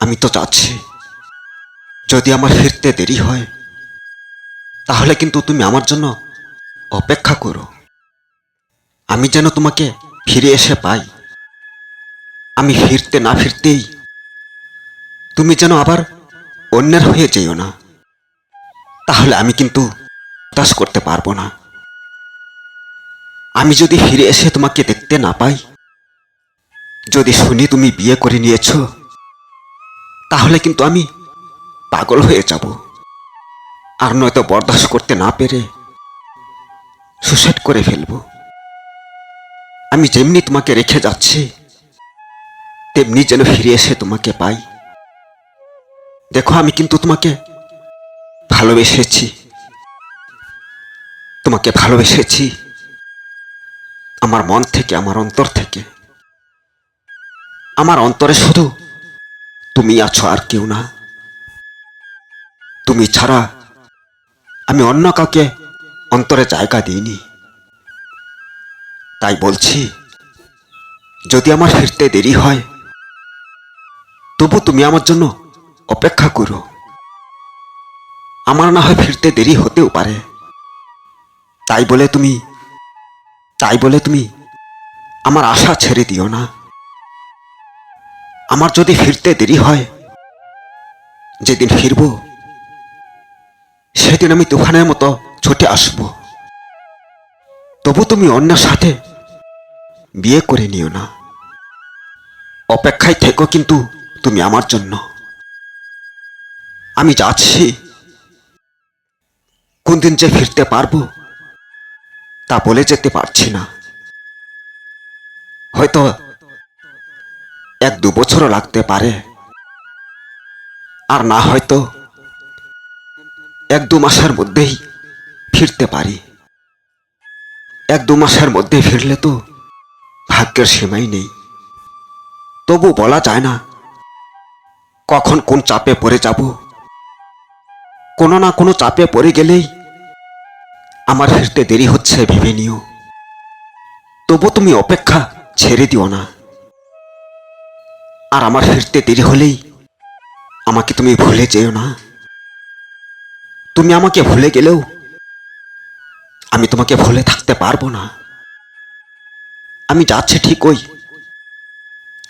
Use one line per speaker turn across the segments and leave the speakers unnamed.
আমি তো চাচ্ছি যদি আমার ফিরতে দেরি হয় তাহলে কিন্তু তুমি আমার জন্য অপেক্ষা করো। আমি যেন তোমাকে ফিরে এসে পাই। আমি ফিরতে না ফিরতেই তুমি যেন আবার অন্যের হয়ে যেও না, তাহলে আমি কিন্তু হতাশ করতে পারবো না। আমি যদি ফিরে এসে তোমাকে দেখতে না পাই, যদি শুনি তুমি বিয়ে করে নিয়েছ, তাহলে কিন্তু আমি পাগল হয়ে যাব। আর নয়তো বরদাস্ত করতে না পেরে সুসাইড করে ফেলব। আমি যেমনি তোমাকে রেখে যাচ্ছি তেমনি যেন ফিরে এসে তোমাকে পাই। দেখো, আমি কিন্তু তোমাকে ভালোবেসেছি, তোমাকে ভালোবেসেছি আমার মন থেকে, আমার অন্তর থেকে। আমার অন্তরে শুধু তুমি আছো, আর কেউ না। তুমি ছাড়া আমি অন্য কাউকে অন্তরে জায়গা দিইনি। তাই বলছি, যদি আমার ফিরতে দেরি হয় তবু তুমি আমার জন্য অপেক্ষা করো। আমার না হয় ফিরতে দেরি হতেও পারে, তাই বলে তুমি আমার আশা ছেড়ে দিও না। আমার যদি ফিরতে দেরি হয়, যেদিন ফিরব সেদিন আমি তুফানের মতো ছুটে আসব। তবু তুমি অন্যের সাথে বিয়ে করে নিও না। অপেক্ষায় থেকো কিন্তু তুমি আমার জন্য। আমি যাচ্ছি, কোন দিন যে ফিরতে পারবো তা বলে যেতে পারছি না। হয়তো 1-2 বছরও লাগতে পারে, আর না হয়তো 1-2 মাসের মধ্যেই ফিরতে পারি। 1-2 মাসের মধ্যে ফিরলে তো ভাগ্যের সীমাই নেই। তবু বলা যায় না কখন কোন চাপে পড়ে যাব। কোনো না কোনো চাপে পড়ে গেলেই আমার ফিরতে দেরি হচ্ছে ভেবে নিও। তবু তুমি অপেক্ষা ছেড়ে দিও না। আর আমার ফিরতে দেরি হলেই আমাকে তুমি ভুলে যেও না। তুমি আমাকে ভুলে গেলেও আমি তোমাকে ভুলে থাকতে পারবো না। আমি যাচ্ছি ঠিকই,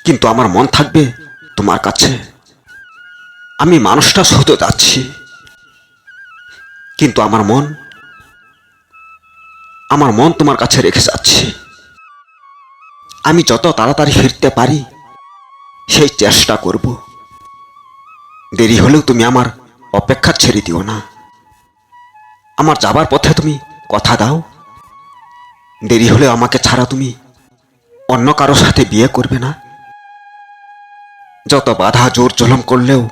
কিন্তু আমার মন থাকবে তোমার কাছে। আমি মানুষটা শুধু যাচ্ছি, কিন্তু আমার মন তোমার কাছে রেখে যাচ্ছি। আমি যত তাড়াতাড়ি ফিরতে পারি সেই চেষ্টা করব। দেরি হলেও তুমি আমার অপেক্ষা ছেড়ে দিও না। আমার যাবার পথে তুমি কথা দাও, দেরি হলেও আমাকে ছাড়া তুমি অন্য কারো সাথে বিয়ে করবে না। যত বাধা জোর জুলুম করলেও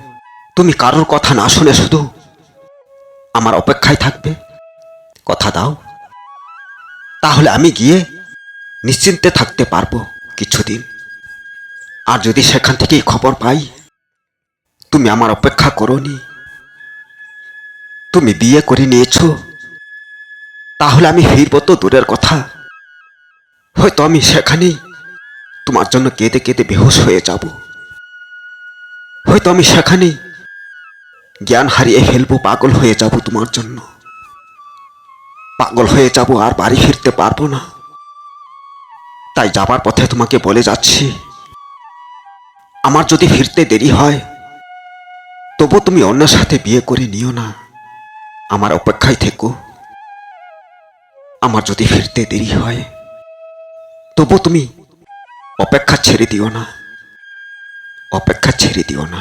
তুমি কারোর কথা না শুনে শুধু আমার অপেক্ষায় থাকবে। কথা দাও, তাহলে আমি গিয়ে নিশ্চিন্তে থাকতে পারবো কিছুদিন। আর যদি সেখান থেকেই খবর পাই তুমি আমার অপেক্ষা করোনি, তুমি বিয়ে করে নিয়েছ, তাহলে আমি ফিরবো তো দূরের কথা, হয়তো আমি সেখানেই তোমার জন্য কেঁদে কেঁদে বেহুশ হয়ে যাব। হয়তো আমি সেখানেই জ্ঞান হারিয়ে ফেলবো, পাগল হয়ে যাব তোমার জন্য। পাগল হয়ে যাব, আর বাড়ি ফিরতে পারবো না। তাই যাবার পথে তোমাকে বলে যাচ্ছি, আমার যদি ফিরতে দেরি হয় তবু তুমি অন্যের সাথে বিয়ে করে নিও না। আমার অপেক্ষায় থেকো। আমার যদি ফিরতে দেরি হয় তবু তুমি অপেক্ষা ছেড়ে দিও না। অপেক্ষা ছেড়ে দিও না।